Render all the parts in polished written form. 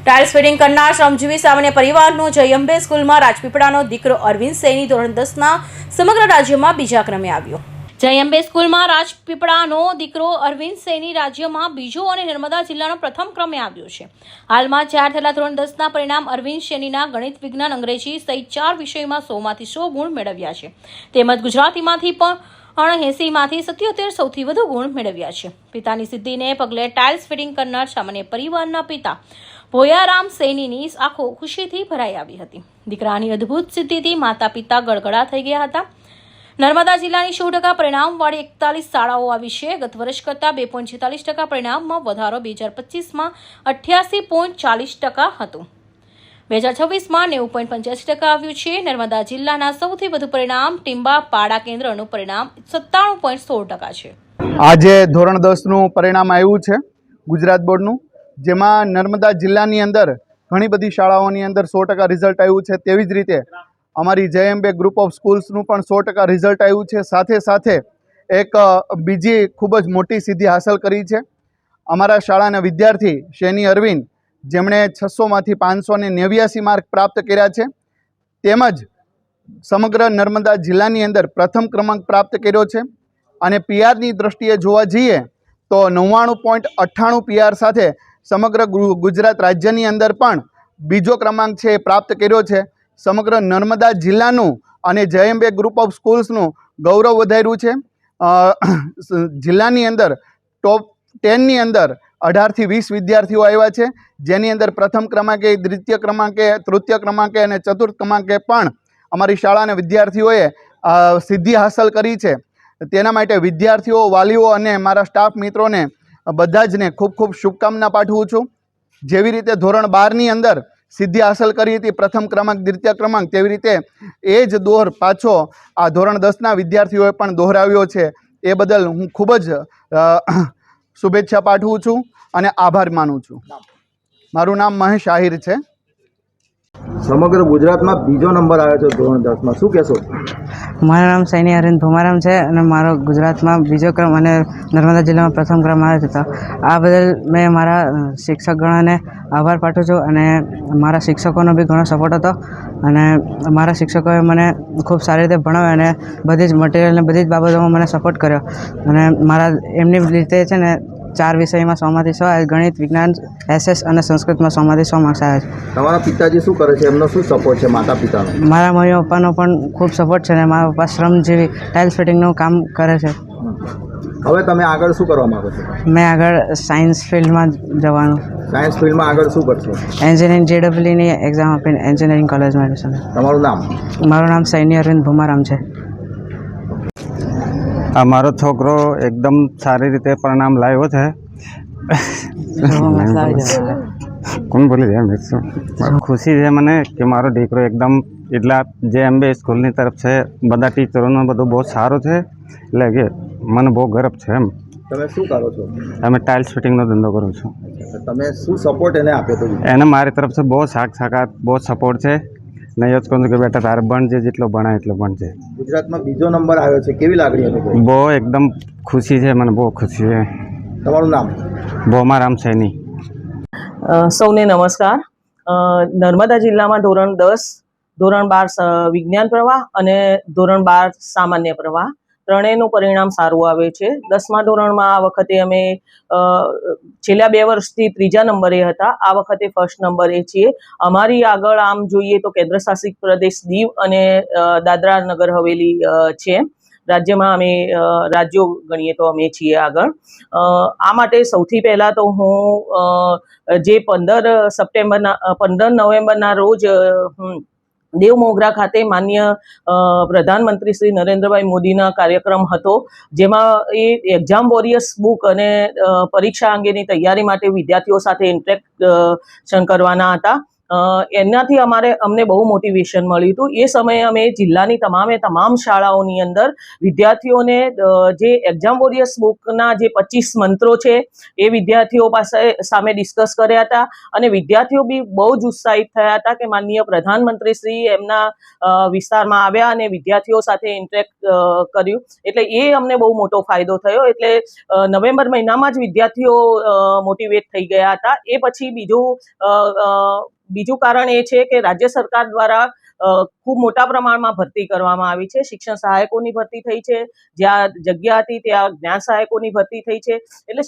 Tiles fitting કરનાર શ્રમજીવી સામાન્ય પરિવારનો જય અંબે સ્કૂલમાં રાજપીપળાનો દીકરો અરવિંદ સૈની ધોરણ 10ના સમગ્ર રાજ્યમાં બીજા ક્રમે આવ્યો। જય અંબે સ્કૂલમાં રાજપીપળાનો દીકરો અરવિંદ સૈની રાજ્યમાં બીજો અને નર્મદા જિલ્લાનો પ્રથમ ક્રમે આવ્યો છે। હાલમાં જાહેર થયેલા ધોરણ 10ના પરિણામ અરવિંદ સૈનીના ગણિત, વિજ્ઞાન, અંગ્રેજી સહિત 4 વિષયોમાં 100માંથી 100 ગુણ મેળવ્યા છે, તેમજ ગુજરાતીમાંથી પણ 80માંથી 77 સૌથી વધુ ગુણ મેળવ્યા છે। પિતાની સિદ્ધિને પગલે ટાઇલ્સ ફિટિંગ કરનાર સામાન્ય પરિવારના પિતા ભોયારામ સૈનીની આંખો ખુશીથી ભરાઈ આવી હતી। દીકરાની અદ્ભુત સિદ્ધિથી માતા પિતા ગળગળા થઈ ગયા હતા। નર્મદા જિલ્લાની 100% પરિણામવાળી 41 શાળાઓ આવી છે। ગત વર્ષ કરતાં 2.46% પરિણામમાં વધારો 2025માં 88.40% હતું। 2026માં 90.85% આવ્યું છે। નર્મદા જિલ્લાના સૌથી વધુ પરિણામ ટીંબા પાડા કેન્દ્રનું પરિણામ 97.16% છે। આજે ધોરણ 10નું પરિણામ આવ્યું છે ગુજરાત બોર્ડનું, જેમાં નર્મદા જિલ્લાની અંદર ઘણી બધી શાળાઓની અંદર 100% રિઝલ્ટ આવ્યું છે। તેવી જ રીતે અમારી જય અંબે ગ્રુપ ઓફ સ્કૂલ્સનું પણ 100% રિઝલ્ટ આવ્યું છે। સાથે સાથે એક બીજી ખૂબ જ મોટી સિદ્ધિ હાંસલ કરી છે અમારા શાળાના વિદ્યાર્થી સૈની અરવિંદ, જેમણે 600માંથી 589 માર્ક પ્રાપ્ત કર્યા છે, તેમજ સમગ્ર નર્મદા જિલ્લાની અંદર પ્રથમ ક્રમાંક પ્રાપ્ત કર્યો છે। અને પીઆરની દ્રષ્ટિએ જોવા જઈએ તો 99.98 પીઆર સાથે સમગ્ર ગુજરાત રાજ્યની અંદર પણ બીજો ક્રમાંક છે એ પ્રાપ્ત કર્યો છે। સમગ્ર નર્મદા જિલ્લાનું અને જય અંબે ગ્રુપ ઓફ સ્કૂલ્સનું ગૌરવ વધાર્યું છે। જિલ્લાની અંદર ટોપ 10ની અંદર 18થી 20 વિદ્યાર્થીઓ આવ્યા છે, જેની અંદર પ્રથમ ક્રમાંકે, દ્વિતીય ક્રમાંકે, તૃતીય ક્રમાંકે અને ચતુર્થ ક્રમાંકે પણ અમારી શાળાના વિદ્યાર્થીઓએ સિદ્ધિ હાંસલ કરી છે। તેના માટે વિદ્યાર્થીઓ, વાલીઓ અને મારા સ્ટાફ મિત્રોને બધા જને ખૂબ ખૂબ શુભકામના પાઠવું છું। જેવી રીતે ધોરણ 12ની અંદર સિદ્ધિ હાંસલ કરી હતી, પ્રથમ ક્રમાંક, દ્વિતીય ક્રમાંક, તેવી રીતે એ જ દોર પાછો આ ધોરણ 10ના વિદ્યાર્થીઓએ પણ દોહરાવ્યો છે। એ બદલ હું ખૂબ જ શુભેચ્છા પાઠવું છું અને આભાર માનું છું। મારું નામ મહેશ આહિર છે। સમગ્ર ગુજરાતમાં બીજો નંબર આવ્યો છે ધોરણ 10માં, શું કહેશો? મારું નામ સૈની અરવિંદ ભુમારામ છે અને મારો ગુજરાતમાં બીજો ક્રમ અને નર્મદા જિલ્લામાં પ્રથમ ક્રમ આવ્યો હતો। આ બદલ મેં મારા શિક્ષકગણોને આભાર પાઠવું છું અને મારા શિક્ષકોનો બી ઘણો સપોર્ટ હતો અને મારા શિક્ષકોએ મને ખૂબ સારી રીતે ભણાવ્યો અને બધી જ મટીરિયલ અને બધી જ બાબતોમાં મને સપોર્ટ કર્યો અને મારા એમની રીતે છે ને 4 વિષયમાં 100માંથી 100, ગણિત, વિજ્ઞાન, SS અને સંસ્કૃતમાં 100માંથી 100 માર્ક્સ આવ્યા છે। તમારા પિતાજી શું કરે છે? એમનો શું સપોર્ટ છે માતા પિતાનો? મારા મમ્મી પપ્પાનો પણ ખૂબ સપોર્ટ છે અને મારા પપ્પા શ્રમજીવી ટાઇલ્સ ફિટિંગનું કામ કરે છે। હવે તમે આગળ શું કરવા માંગો છો? મેં આગળ સાયન્સ ફિલ્ડમાં જવાનું। સાયન્સ ફિલ્ડમાં આગળ શું કરશો? એન્જિનિયરિંગ JEEની એક્ઝામ આપીને એન્જિનિયરિંગ કોલેજમાં એડમિશન। તમારું નામ? મારું નામ સૈની અરવિંદ ભુમારામ છે। આ મારો છોકરો એકદમ સારી રીતે પરિણામ લાવ્યો છે। કોણ બોલી જાય? ખુશી છે મને કે મારો દીકરો એકદમ એટલા જે અંબે સ્કૂલની તરફ છે, બધા ટીચરોનો બધું બહુ સારું છે, એટલે કે મને બહુ ગર્વ છે। એમ તમે શું કરો છો? અમે ટાઇલ્સ ફિટિંગનો ધંધો કરું છું। તમે શું સપોર્ટ એને આપ્યો હતો? એને મારી તરફથી બહુ સાક્ષાત બહુ સપોર્ટ છે ને એ જ કહું છું કે બેટા તારે ભણજે, જેટલો ભણાય એટલો ભણજે। ગુજરાતમાં બીજો નંબર આવ્યો છે, કેવી લાગણી અનુભવી? બહુ એકદમ ખુશી છે, મને બહુ ખુશી છે। તમારું નામ? ભોમારામ સૈની। સૌને નમસ્કાર। નર્મદા જિલ્લામાં ધોરણ 10, ધોરણ 12 વિજ્ઞાન પ્રવાહ અને ધોરણ 12 સામાન્ય પ્રવાહ ત્રણેયનું પરિણામ સારું આવે છે। 10મા ધોરણમાં આ વખતે અમે છેલ્લા 2 વર્ષથી 3જા નંબરે હતા, આ વખતે ફર્સ્ટ નંબરે છીએ। અમારી આગળ આમ જોઈએ તો કેન્દ્રશાસિત પ્રદેશ દીવ અને દાદરા નગર હવેલી છે। રાજ્યમાં અમે રાજ્યો ગણીએ તો અમે છીએ આગળ। આ માટે સૌથી પહેલાં તો હું જે 15 નવેમ્બરના રોજ દેવ મોગરા ખાતે માન્ય પ્રધાનમંત્રી શ્રી નરેન્દ્રભાઈ મોદીના કાર્યક્રમ હતો, જેમાં એ એક્ઝામ વોરિયર્સ બુક અને પરીક્ષા અંગેની તૈયારી માટે વિદ્યાર્થીઓ સાથે ઇન્ટરેક્શન કરવાના હતા। એનાથી અમને બહુ મોટિવેશન મળ્યું હતું. એ સમયે અમે જિલ્લાની તમામ શાળાઓની અંદર વિદ્યાર્થીઓને જે એક્ઝામ વોરિયર્સ બુકના જે 25 મંત્રો છે એ વિદ્યાર્થીઓ સામે ડિસ્કસ કર્યા હતા, અને વિદ્યાર્થીઓ બી બહુ જ ઉત્સાહિત થયા હતા કે માનનીય પ્રધાનમંત્રી શ્રી એમના વિસ્તારમાં આવ્યા અને વિદ્યાર્થીઓ સાથે ઇન્ટરેક્ટ કર્યું. એટલે એ અમને બહુ મોટો ફાયદો થયો. એટલે નવેમ્બર મહિનામાં જ વિદ્યાર્થીઓ મોટિવેટ થઈ ગયા હતા. એ પછી બીજું કારણ એ છે કે રાજ્ય સરકાર દ્વારા ખૂબ મોટા પ્રમાણમાં ભરતી કરવામાં આવી છે. શિક્ષણ સહાયકોની ભરતી થઈ છે, જ્યાં જગ્યા હતી ત્યાં જ્ઞાન સહાયકોની ભરતી થઈ છે. એટલે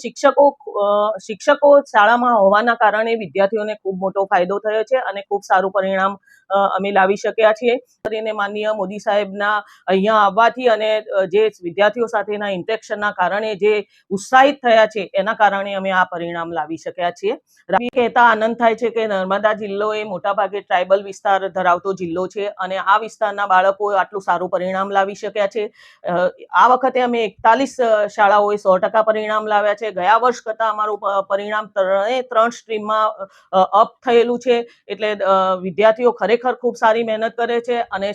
શિક્ષકો શાળામાં હોવાના કારણે વિદ્યાર્થીઓને ખૂબ મોટો ફાયદો થયો છે અને ખૂબ સારું પરિણામ અમે લાવી શક્યા છીએ. કરીને માનનીય મોદી સાહેબના અહીંયા આવવાથી અને જે વિદ્યાર્થીઓ સાથેના ઇન્ટરેક્શનના કારણે જે ઉત્સાહિત થયા છે એના કારણે અમે આ પરિણામ લાવી શક્યા છીએ. કહેતા આનંદ થાય છે કે નર્મદા જિલ્લો એ મોટાભાગે ટ્રાઇબલ વિસ્તાર ધરાવતો જિલ્લો છે અને આ વિસ્તારના બાળકો આટલું સારું પરિણામ લાવી શક્યા છે. આ વખતે અમે 41 શાળાઓએ 100% પરિણામ લાવ્યા છે. ગયા વર્ષ કરતાં અમારું પરિણામ 3 સ્ટ્રીમમાં અપ થયેલું છે. એટલે વિદ્યાર્થીઓ ખરેખર ખૂબ સારી મહેનત કરે છે અને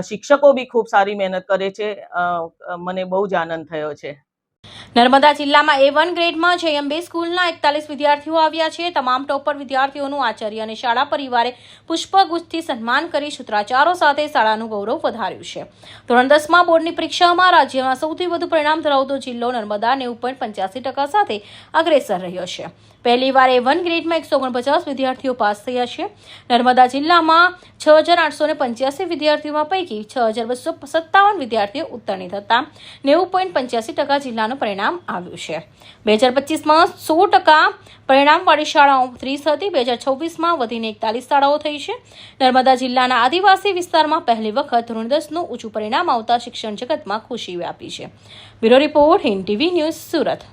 શિક્ષકો બી ખૂબ સારી મહેનત કરે છે. મને બહુ જ આનંદ થયો છે. નર્મદા જિલ્લામાં A1 ગ્રેડમાં જયંબે સ્કૂલના 41 વિદ્યાર્થીઓ આવ્યા છે. તમામ ટોપર વિદ્યાર્થીઓનું આચાર્ય અને શાળા પરિવારે પુષ્પગુચ્છથી સન્માન કરી સૂત્રાચારો સાથે શાળાનું ગૌરવ વધાર્યું છે. ધોરણ 10માં બોર્ડની પરીક્ષામાં રાજ્યમાં સૌથી વધુ પરિણામ ધરાવતો જિલ્લો નર્મદા 90.85% સાથે અગ્રેસર રહ્યો છે. પહેલીવાર A1 ગ્રેડમાં 149 વિદ્યાર્થીઓ પાસ થયા છે. નર્મદા જિલ્લામાં 6,885 વિદ્યાર્થીઓમાં પૈકી 6,257 વિદ્યાર્થીઓ ઉત્તીર્ણ થતાં 90.85% જિલ્લાનું પરિણામ આવ્યું છે. 2025માં 100% પરિણામવાળી શાળાઓ 30 હતી. 2026માં વધીને 41 શાળાઓ થઈ છે. નર્મદા જિલ્લાના આદિવાસી વિસ્તારમાં પહેલી વખત ધોરણ 10નું ઊંચું પરિણામ આવતા શિક્ષણ જગતમાં ખુશી વ્યાપી છે. Bureau report Hind TV news, Surat.